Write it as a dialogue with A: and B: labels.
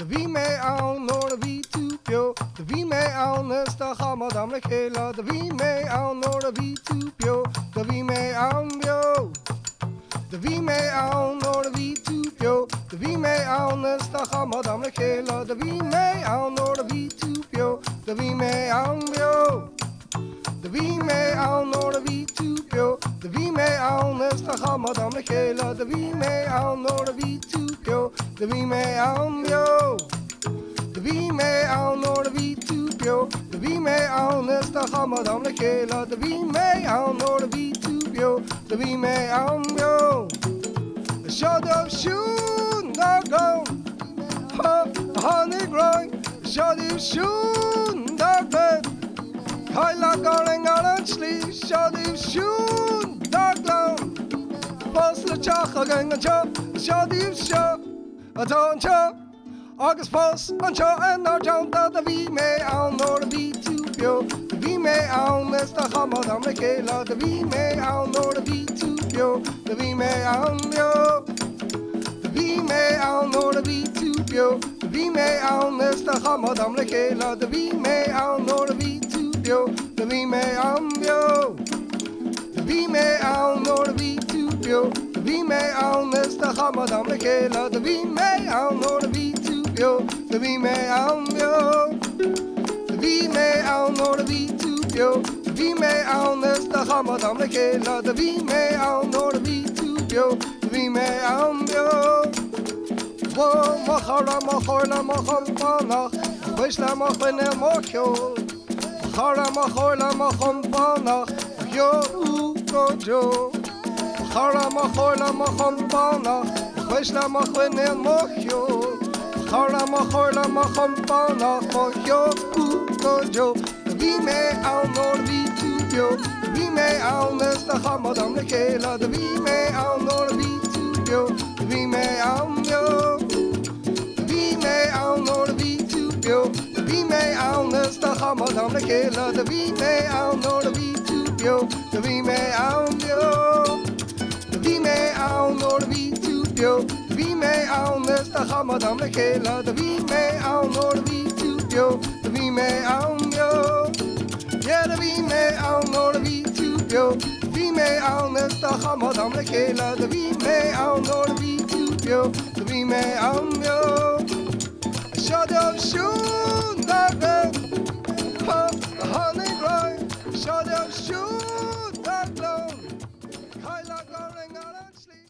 A: de wie mij aan, noor wie toepio, de wie mij aan, is de gamadam lekela, de wie mij aan, noor wie toepio, de wie mij aan, yo. De wie mij aan, noor wie toepio, de wie mij aan, is de gamadam lekela, de wie mij aan, noor wie toepio, de wie mij aan, yo. De wie mij aan, noor wie toepio, de wie mij aan, is de gamadam lekela, de wie mij aan, noor wie toepio, de wie mij aan, yo. De wie mij aan, noor wie toepio, de wie mij aan, is de gamadam lekela, de wie mij aan, noor wie toepio, de wie mij aan, yo. The shadow shoon, the go, the honey growing, the shadow shoon, the bed. Heila going on and sleep, shadow shoon, the glow. Post the chach again and chop, shadow show, I don't chop. August post and chop and now jump out the V may on nor the V to pio. The V may on, Mr. Hamadam Lekela, the V may on nor the V to pio. The V may on yo. The V may on nor the V to pio. The V may on, Mr. Hamadam Lekela, the V may on nor the V to pio. The V may on yo. The V may on nor the V to pio. The V may on, Mr. Hamadam Lekela, the V may on nor the V to pio. The V may on yo. The V may on nor the V to pio. The V may on, Mr. Hamadam Lekela, the V may on nor the V to pio. The V may on yo. Wo machara machorla machampanach, vishla machene mochyo. Machara machorla machampanach, yo ukojo. Machara machorla machampanach, vishla machene mochyo. Machara machorla machampanach, yo ukojo. The V may on nor the V to pio. The V may on, Mr. Hamadam Lekela, the V may on nor the V to pio. The V may on yo. The V may on nor the V to pio. The V may on, Mr. Hamadam Lekela, the V may on nor the V to pio. The V may on yo. The V may on nor the V to pio. The V may on, Mr. Hamadam Lekela, the V may on nor the V to pio. The V may on yo. Yeah, the V may on nor the V to pio. The V may on, Mr. Hamadam Lekela, the V may on nor the V to pio. The V may on yo. Shadow shoon, the bed, the honey growing. Shadow shoon, the glow. Heila going on and sleep.